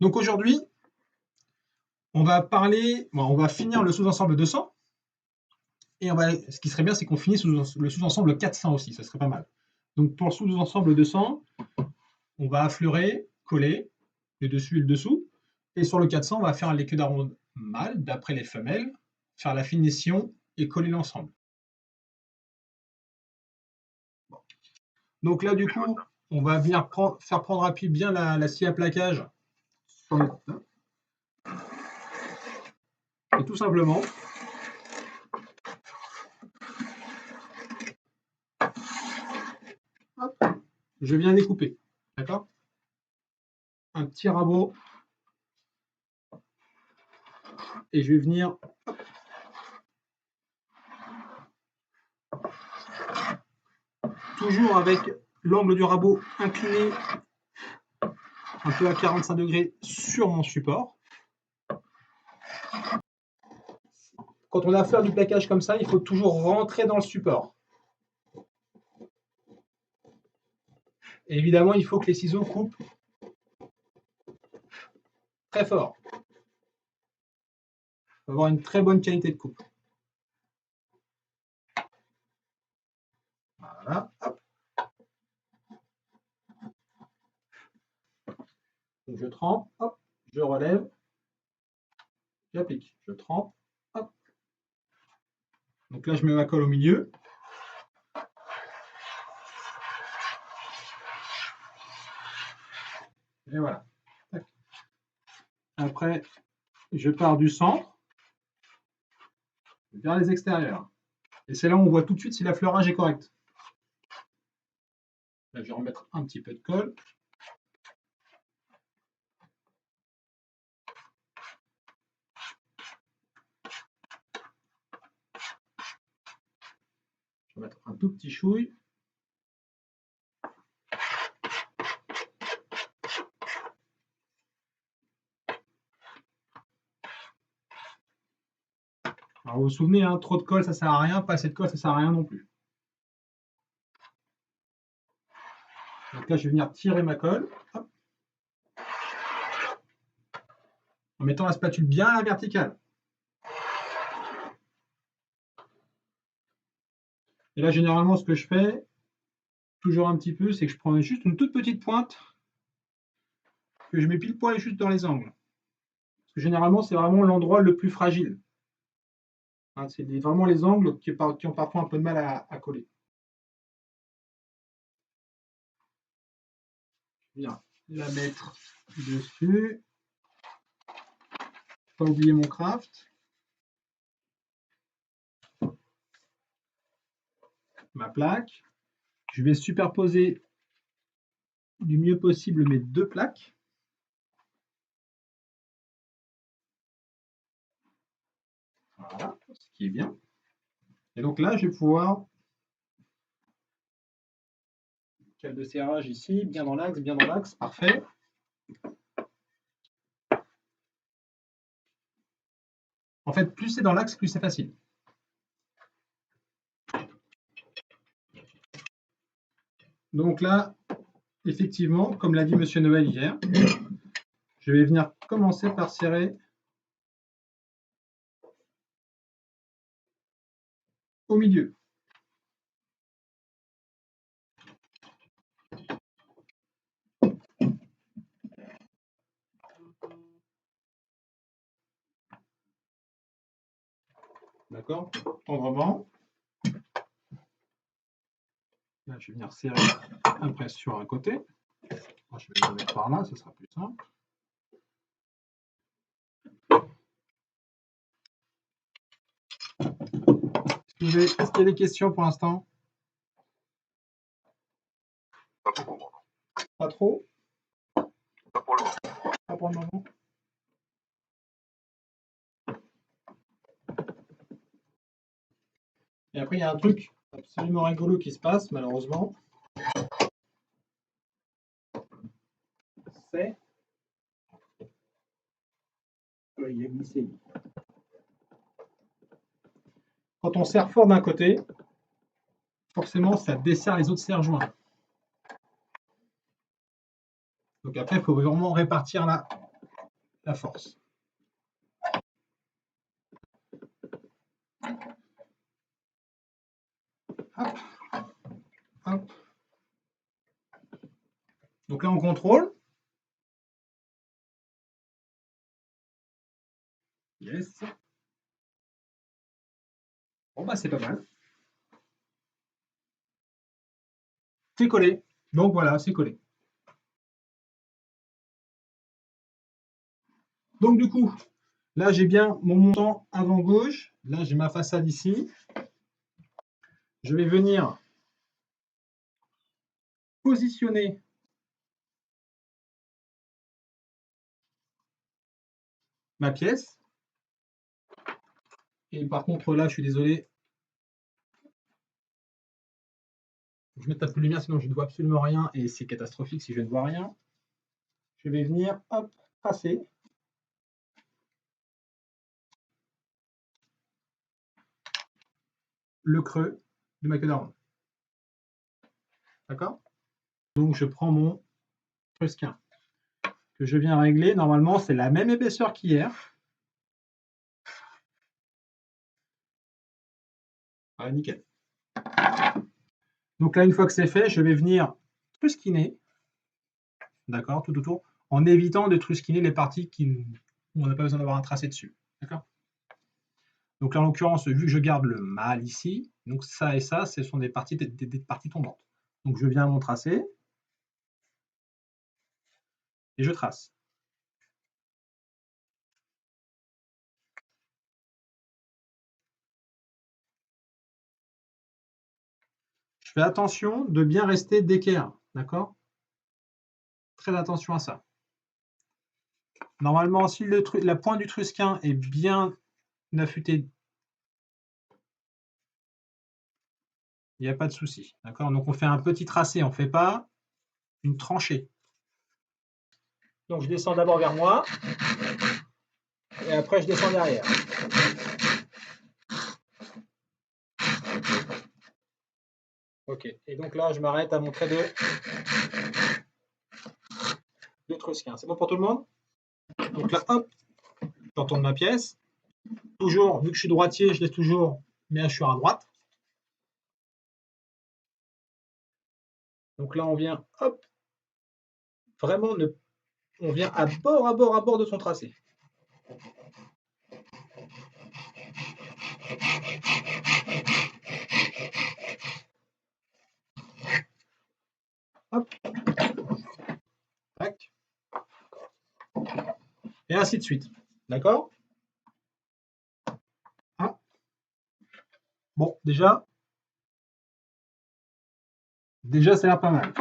Donc aujourd'hui, on va finir le sous-ensemble 200. Et ce qui serait bien, c'est qu'on finisse le sous-ensemble 400 aussi, ça serait pas mal. Donc pour le sous-ensemble 200, on va affleurer, coller le dessus et le dessous. Et sur le 400, on va faire les queues d'aronde mâles d'après les femelles, faire la finition et coller l'ensemble. Donc là, du coup, on va venir faire prendre à pied bien la scie à plaquage. Et tout simplement, hop, je viens découper. D'accord? Un petit rabot. Et je vais venir toujours avec l'angle du rabot incliné un peu à 45 degrés sur mon support. Quand on a affaire du plaquage comme ça, il faut toujours rentrer dans le support. Et évidemment, il faut que les ciseaux coupent très fort. Il faut avoir une très bonne qualité de coupe. Voilà, hop. Donc je trempe, hop, je relève, j'applique, je trempe, hop. Donc là, je mets ma colle au milieu. Et voilà. Après, je pars du centre vers les extérieurs. Et c'est là où on voit tout de suite si l'affleurage est correct. Là, je vais remettre un petit peu de colle. Je vais mettre un tout petit chouille. Alors vous vous souvenez, hein, trop de colle, ça ne sert à rien, pas assez de colle, ça ne sert à rien non plus. Donc là, je vais venir tirer ma colle. Hop. En mettant la spatule bien à la verticale. Et là, généralement, ce que je fais, toujours un petit peu, c'est que je prends juste une toute petite pointe que je mets pile poil juste dans les angles. Parce que généralement, c'est vraiment l'endroit le plus fragile. Hein, c'est vraiment les angles qui ont parfois un peu de mal à coller. Je viens la mettre dessus. Pas oublier mon craft. Ma plaque. Je vais superposer du mieux possible mes deux plaques. Voilà, ce qui est bien. Et donc là, je vais pouvoir cale de serrage ici, bien dans l'axe, parfait. En fait, plus c'est dans l'axe, plus c'est facile. Donc là, effectivement, comme l'a dit Monsieur Noël hier, je vais venir commencer par serrer au milieu. D'accord? Tendrement. Là, je vais venir serrer après sur un côté. Moi, je vais le mettre par là, ce sera plus simple. Est-ce qu'il y a des questions pour l'instant? Pas trop? Pas pour le moment. Pas pour le moment. Et après, il y a un truc absolument rigolo qui se passe, malheureusement. C'est... Il est glissé. Quand on serre fort d'un côté, forcément, ça dessert les autres serre-joints. Donc après, il faut vraiment répartir la force. Hop. Hop. Donc là, on contrôle. Yes. Bon, bah, c'est pas mal. C'est collé. Donc voilà, c'est collé. Donc du coup, là, j'ai bien mon montant avant gauche. Là, j'ai ma façade ici. Je vais venir positionner ma pièce. Et par contre, là, je suis désolé. Je mets un peu de lumière, sinon je ne vois absolument rien et c'est catastrophique si je ne vois rien. Je vais venir, hop, tracer. Le creux de ma queue d'aronde. D'accord? Donc je prends mon trusquin que je viens régler. Normalement, c'est la même épaisseur qu'hier. Voilà, nickel. Donc là, une fois que c'est fait, je vais venir trusquiner, d'accord, tout autour, en évitant de trusquiner les parties où on n'a pas besoin d'avoir un tracé dessus. D'accord? Donc là, en l'occurrence, vu que je garde le mâle ici, donc ça et ça, ce sont des parties tombantes. Donc je viens à mon tracé et je trace. Je fais attention de bien rester d'équerre, d'accord? Très attention à ça. Normalement, si la pointe du trusquin est bien affûtée, il n'y a pas de souci. D'accord? Donc on fait un petit tracé, on ne fait pas une tranchée. Donc je descends d'abord vers moi, et après je descends derrière. Ok, et donc là je m'arrête à mon trait de trusquin. C'est bon pour tout le monde? Donc là, hop, j'entourne ma pièce. Toujours, vu que je suis droitier, je laisse toujours mes hachures à droite. Donc là on vient, hop, vraiment, on vient à bord de son tracé. Hop. Tac. Et ainsi de suite. D'accord? Ah. Bon, déjà, ça a l'air pas mal.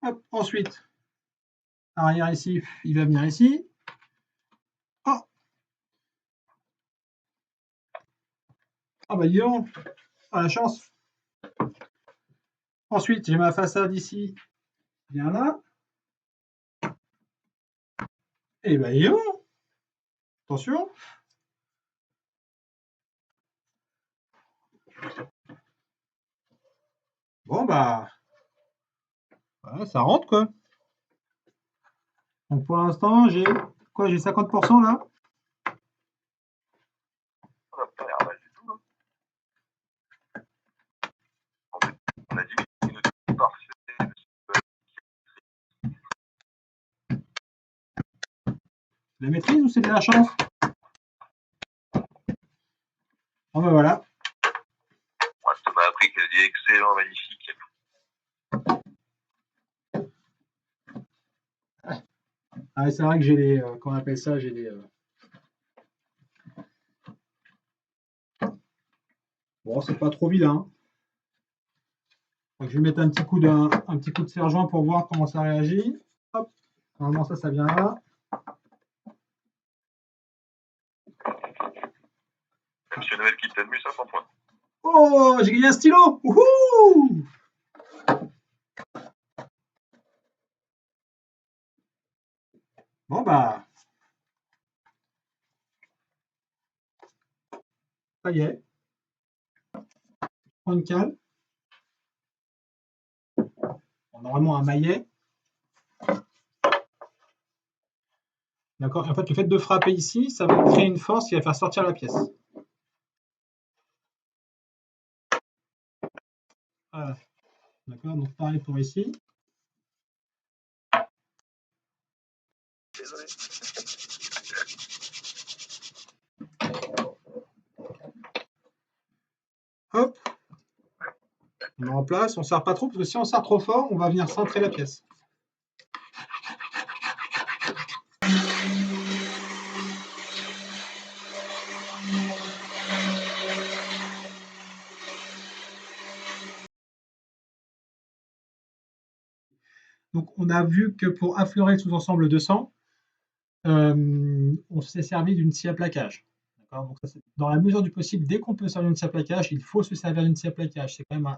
Hop. Ensuite, arrière ici, il va venir ici. Oh. Ah bah dis donc, ah, la chance. Ensuite, j'ai ma façade ici, bien là. Et bah dis donc, attention. Bon bah, voilà, ça rentre quoi. Donc pour l'instant, j'ai quoi? J'ai 50% là. Ça n'a pas l'air mal du tout. On a dit une parfait. La maîtrise ou c'est de la chance? Bon ben voilà. Ouais, ça m'a appris qu'elle dit excellent, magnifique. Ah, c'est vrai que j'ai les, comment on appelle ça, j'ai les. Bon, c'est pas trop vilain. Donc, je vais mettre un petit coup de serre-joint pour voir comment ça réagit. Hop. Normalement, ça vient là. Monsieur Noël qui t'amuse, 500 points. Oh, j'ai gagné un stylo. Wouhou! Bon bah, ça y est. Je prends une cale. Bon, normalement un maillet. D'accord? Et en fait, le fait de frapper ici, ça va créer une force qui va faire sortir la pièce. Voilà. D'accord? Donc pareil pour ici. Désolé. Hop, on met en place, on ne serre pas trop, parce que si on serre trop fort, on va venir centrer la pièce. Donc on a vu que pour affleurer le sous-ensemble 200, on s'est servi d'une scie à plaquage. Donc ça, dans la mesure du possible, dès qu'on peut servir d'une scie à plaquage, il faut se servir d'une scie à plaquage. C'est quand même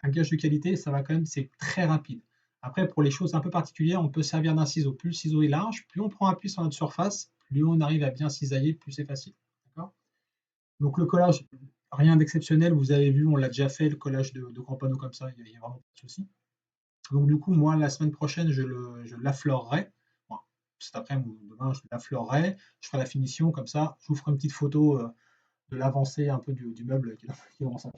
un gage de qualité, ça va quand même, c'est très rapide. Après, pour les choses un peu particulières, on peut servir d'un ciseau. Plus le ciseau est large, plus on prend appui sur notre surface, plus on arrive à bien cisailler, plus c'est facile. Donc le collage, rien d'exceptionnel, vous avez vu, on l'a déjà fait, le collage de grands panneaux comme ça, il n'y a vraiment pas de souci. Donc du coup, moi, la semaine prochaine, je l'affleurerai. Bon, cet après-midi ou demain, je l'affleurerai, je ferai la finition, comme ça, je vous ferai une petite photo de l'avancée un peu du meuble qui est dans l'ensemble.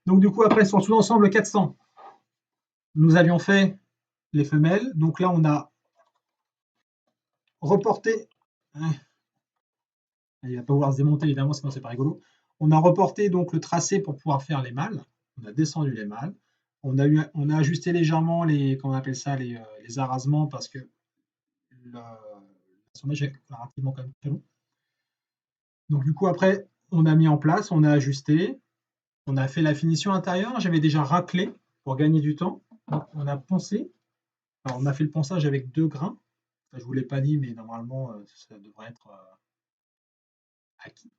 Donc du coup, après, sur le sous-ensemble 400, nous avions fait les femelles. Donc là, on a reporté. Il va pas vouloir se démonter, évidemment, sinon c'est pas rigolo. On a reporté donc le tracé pour pouvoir faire les mâles. On a descendu les mâles. On a ajusté légèrement les, comment on appelle ça, les arasements parce que l'assemblage est relativement quand même très long. Donc du coup, après, on a mis en place, on a ajusté, on a fait la finition intérieure. J'avais déjà raclé pour gagner du temps. Donc, on a poncé. Alors, on a fait le ponçage avec 2 grains. Ça, je ne vous l'ai pas dit, mais normalement, ça devrait être acquis.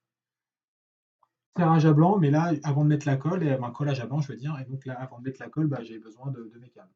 Serrage à blanc, mais là, avant de mettre la colle, un collage à blanc, je veux dire, et donc là, avant de mettre la colle, j'ai besoin de mes câbles.